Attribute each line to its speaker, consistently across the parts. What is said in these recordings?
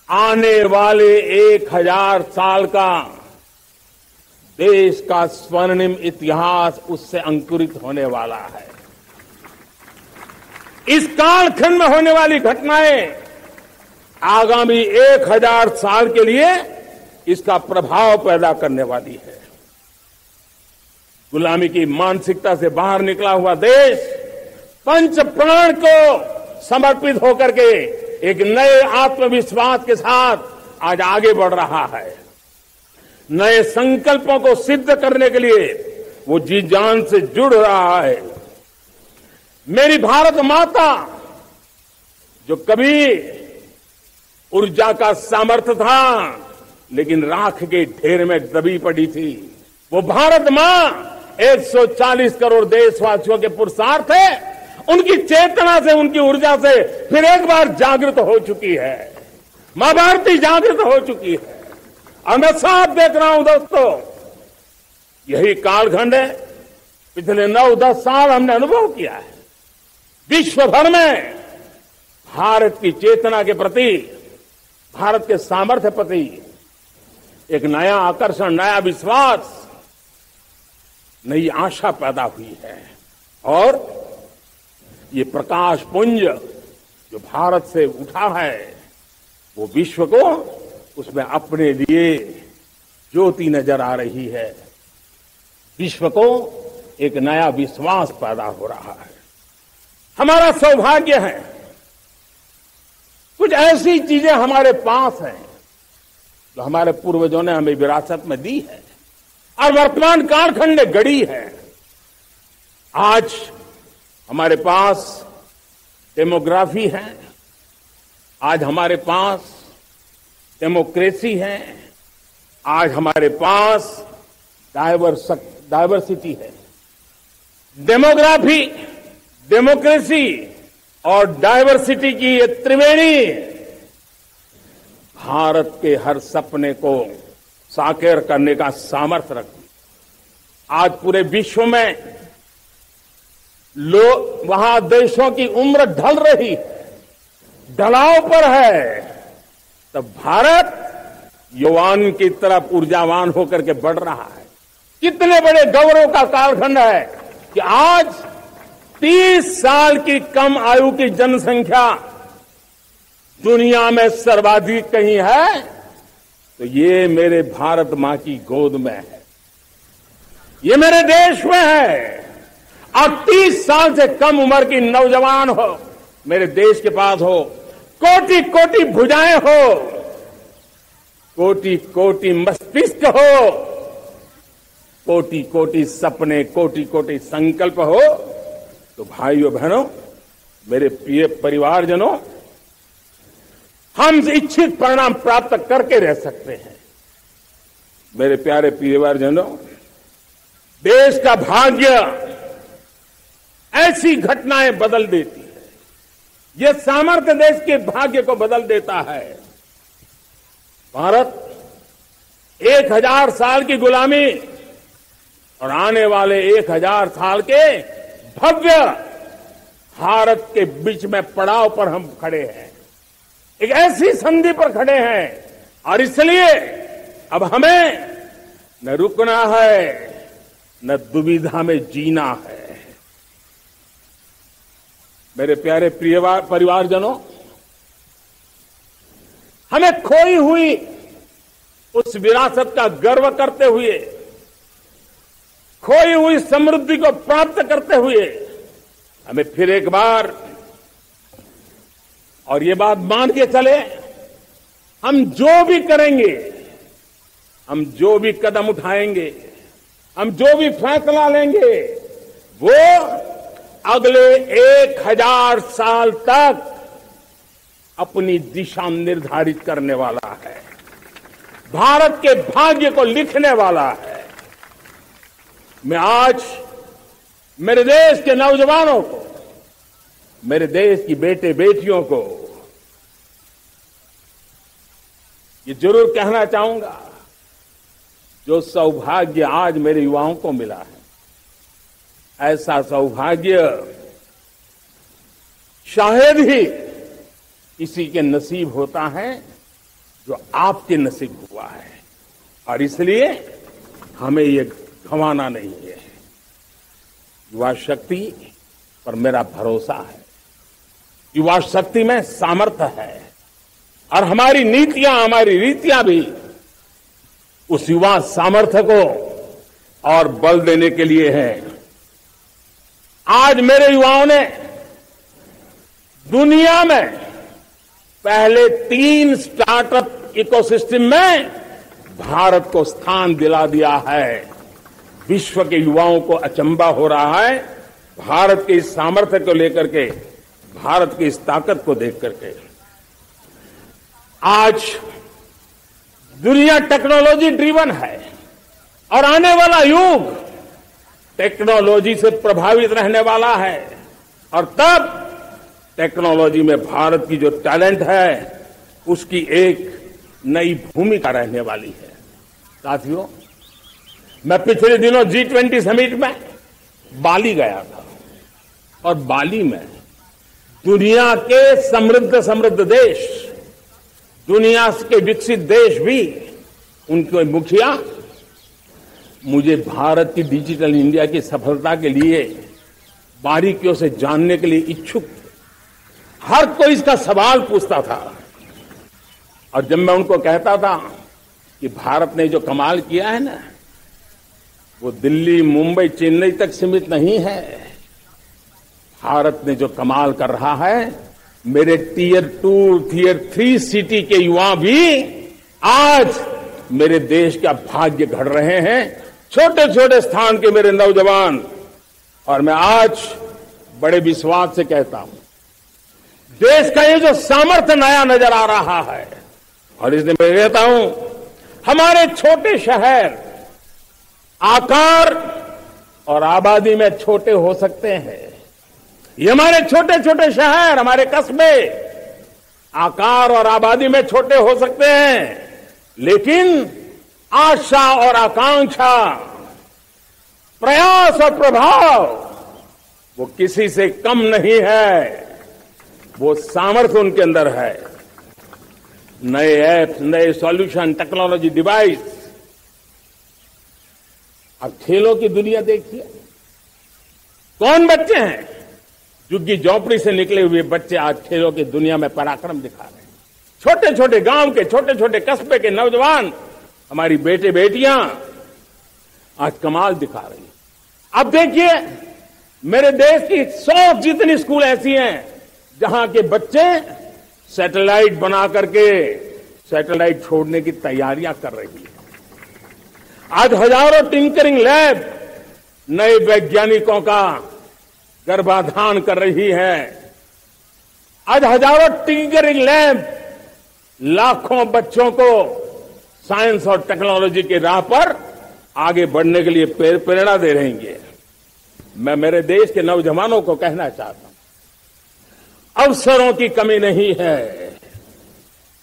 Speaker 1: आने वाले 1000 साल का देश का स्वर्णिम इतिहास उससे अंकुरित होने वाला है। इस कालखंड में होने वाली घटनाएं आगामी 1000 साल के लिए इसका प्रभाव पैदा करने वाली है। गुलामी की मानसिकता से बाहर निकला हुआ देश पंच प्राण को समर्पित होकर के एक नए आत्मविश्वास के साथ आज आगे बढ़ रहा है। नए संकल्पों को सिद्ध करने के लिए वो जी जान से जुड़ रहा है। मेरी भारत माता जो कभी ऊर्जा का सामर्थ्य था लेकिन राख के ढेर में दबी पड़ी थी, वो भारत मां 140 करोड़ देशवासियों के पुरुषार्थ है। उनकी चेतना से, उनकी ऊर्जा से फिर एक बार जागृत हो चुकी है। मां भारती जागृत हो चुकी है और मैं साफ देख रहा हूं दोस्तों, यही कालखंड है। पिछले 9-10 साल हमने अनुभव किया है। विश्व भर में भारत की चेतना के प्रति, भारत के सामर्थ्य प्रति एक नया आकर्षण, नया विश्वास, नई आशा पैदा हुई है। और ये प्रकाश पुंज जो भारत से उठा है वो विश्व को उसमें अपने लिए ज्योति नजर आ रही है। विश्व को एक नया विश्वास पैदा हो रहा है। हमारा सौभाग्य है, कुछ ऐसी चीजें हमारे पास हैं जो हमारे पूर्वजों ने हमें विरासत में दी है और वर्तमान कालखंड ने गढ़ी है। आज हमारे पास डेमोग्राफी है, आज हमारे पास डेमोक्रेसी है, आज हमारे पास डायवर्सिटी है। डेमोग्राफी, डेमोक्रेसी और डायवर्सिटी की ये त्रिवेणी भारत के हर सपने को साकार करने का सामर्थ्य रखती। आज पूरे विश्व में वहां देशों की उम्र ढल रही है, ढलाव पर है, तब भारत युवान की तरफ ऊर्जावान होकर के बढ़ रहा है। कितने बड़े गौरव का कालखंड है कि आज 30 साल की कम आयु की जनसंख्या दुनिया में सर्वाधिक कहीं है तो ये मेरे भारत मां की गोद में है, ये मेरे देश में है। और 30 साल से कम उम्र की नौजवान हो मेरे देश के पास हो, कोटि कोटि भुजाएं हो, कोटि कोटि मस्तिष्क हो, कोटि कोटि सपने, कोटि कोटि संकल्प हो, तो भाइयों बहनों, मेरे प्रिय परिवारजनों, हम इच्छित परिणाम प्राप्त करके रह सकते हैं। मेरे प्यारे परिवारजनों, देश का भाग्य ऐसी घटनाएं बदल देती है। यह सामर्थ्य देश के भाग्य को बदल देता है। भारत 1000 साल की गुलामी और आने वाले 1000 साल के भव्य भारत के बीच में पड़ाव पर हम खड़े हैं, एक ऐसी संधि पर खड़े हैं। और इसलिए अब हमें न रुकना है, न दुविधा में जीना है। मेरे प्यारे प्रिय परिवारजनों, हमें खोई हुई उस विरासत का गर्व करते हुए, खोई हुई समृद्धि को प्राप्त करते हुए, हमें फिर एक बार और ये बात मान के चले, हम जो भी करेंगे, हम जो भी कदम उठाएंगे, हम जो भी फैसला लेंगे, वो अगले 1000 साल तक अपनी दिशा निर्धारित करने वाला है, भारत के भाग्य को लिखने वाला है। मैं आज मेरे देश के नौजवानों को, मेरे देश की बेटे बेटियों को ये जरूर कहना चाहूंगा, जो सौभाग्य आज मेरे युवाओं को मिला है, ऐसा सौभाग्य शायद ही किसी के नसीब होता है जो आपके नसीब हुआ है, और इसलिए हमें ये गंवाना नहीं है। युवा शक्ति पर मेरा भरोसा है, युवा शक्ति में सामर्थ्य है, और हमारी नीतियां, हमारी रीतियां भी उस युवा सामर्थ्य को और बल देने के लिए है। आज मेरे युवाओं ने दुनिया में पहले 3 स्टार्टअप इकोसिस्टम में भारत को स्थान दिला दिया है। विश्व के युवाओं को अचंभा हो रहा है भारत के इस सामर्थ्य को लेकर के, भारत की इस ताकत को देख करके। आज दुनिया टेक्नोलॉजी ड्रिवन है और आने वाला युग टेक्नोलॉजी से प्रभावित रहने वाला है, और तब टेक्नोलॉजी में भारत की जो टैलेंट है उसकी एक नई भूमिका रहने वाली है। साथियों, मैं पिछले दिनों G20 समिट में बाली गया था, और बाली में दुनिया के समृद्ध देश, दुनिया के विकसित देश भी, उनके मुखिया मुझे भारत की डिजिटल इंडिया की सफलता के लिए बारीकियों से जानने के लिए इच्छुक थे। हर कोई इसका सवाल पूछता था, और जब मैं उनको कहता था कि भारत ने जो कमाल किया है ना, वो दिल्ली, मुंबई, चेन्नई तक सीमित नहीं है। भारत ने जो कमाल कर रहा है, मेरे टियर 2, टियर 3 सिटी के युवा भी आज मेरे देश का भाग्य गढ़ रहे हैं। छोटे छोटे स्थान के मेरे नौजवान, और मैं आज बड़े विश्वास से कहता हूं, देश का ये जो सामर्थ्य नया नजर आ रहा है, और इसलिए मैं कहता हूं हमारे छोटे शहर आकार और आबादी में छोटे हो सकते हैं। ये हमारे छोटे छोटे शहर, हमारे कस्बे आकार और आबादी में छोटे हो सकते हैं, लेकिन आशा और आकांक्षा, प्रयास और प्रभाव वो किसी से कम नहीं है। वो सामर्थ्य उनके अंदर है। नए ऐप्स, नए सॉल्यूशन, टेक्नोलॉजी डिवाइस। अब खेलों की दुनिया देखिए, कौन बच्चे हैं? झुग्गी झोंपड़ी से निकले हुए बच्चे आज खेलों की दुनिया में पराक्रम दिखा रहे हैं। छोटे छोटे गांव के, छोटे छोटे कस्बे के नौजवान, हमारी बेटे बेटियां आज कमाल दिखा रही हैं। अब देखिए, मेरे देश की 100 जितनी स्कूल ऐसी हैं जहां के बच्चे सैटेलाइट बना करके सैटेलाइट छोड़ने की तैयारियां कर रही हैं। आज हजारों टिंकरिंग लैब नए वैज्ञानिकों का गर्भाधान कर रही है। आज हजारों टिंकरिंग लैब लाखों बच्चों को साइंस और टेक्नोलॉजी के राह पर आगे बढ़ने के लिए प्रेरणा दे रही है। मैं मेरे देश के नौजवानों को कहना चाहता हूं, अवसरों की कमी नहीं है।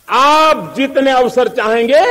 Speaker 1: आप जितने अवसर चाहेंगे,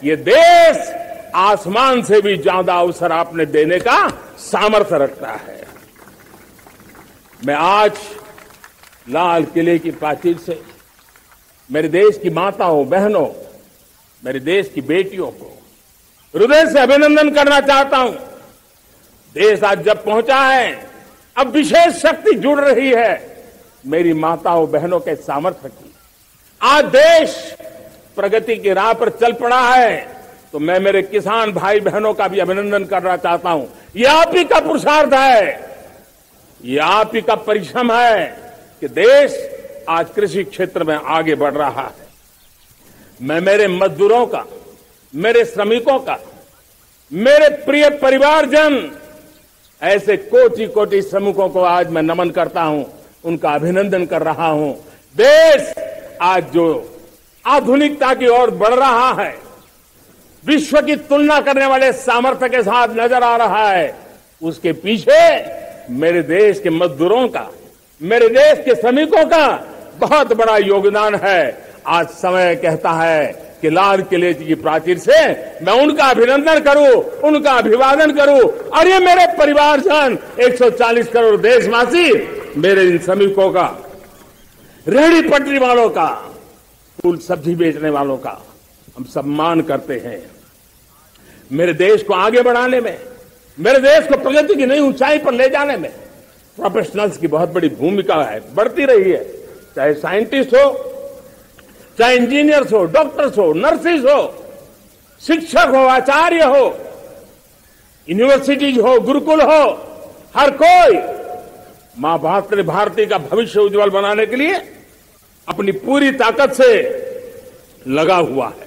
Speaker 1: ये देश आसमान से भी ज्यादा अवसर आपने देने का सामर्थ्य रखता है। मैं आज लाल किले की प्राचीर से मेरे देश की माताओं, बहनों, मेरे देश की बेटियों को हृदय से अभिनंदन करना चाहता हूं। देश आज जब पहुंचा है, अब विशेष शक्ति जुड़ रही है मेरी माताओं बहनों के सामर्थ्य की। आज देश प्रगति की राह पर चल पड़ा है, तो मैं मेरे किसान भाई बहनों का भी अभिनंदन करना चाहता हूं। ये आप ही का पुरुषार्थ है, ये आप ही का परिश्रम है कि देश आज कृषि क्षेत्र में आगे बढ़ रहा है। मैं मेरे मजदूरों का, मेरे श्रमिकों का, मेरे प्रिय परिवारजन, ऐसे कोटि कोटि श्रमिकों को आज मैं नमन करता हूं, उनका अभिनंदन कर रहा हूं। देश आज जो आधुनिकता की ओर बढ़ रहा है, विश्व की तुलना करने वाले सामर्थ्य के साथ नजर आ रहा है, उसके पीछे मेरे देश के मजदूरों का, मेरे देश के श्रमिकों का बहुत बड़ा योगदान है। आज समय कहता है कि लाल किले की प्राचीर से मैं उनका अभिनंदन करूं, उनका अभिवादन करूं, और ये मेरे परिवारजन 140 करोड़ देशवासी, मेरे इन श्रमिकों का, रेहड़ी पटरी वालों का, फूल सब्जी बेचने वालों का हम सम्मान करते हैं। मेरे देश को आगे बढ़ाने में, मेरे देश को प्रगति की नई ऊंचाई पर ले जाने में प्रोफेशनल्स की बहुत बड़ी भूमिका है, बढ़ती रही है। चाहे साइंटिस्ट हो, चाहे इंजीनियर्स हो, डॉक्टर्स हो, नर्सिस हो, शिक्षक हो, आचार्य हो, यूनिवर्सिटीज हो, गुरुकुल हो, हर कोई मां भारती का भविष्य उज्जवल बनाने के लिए अपनी पूरी ताकत से लगा हुआ है।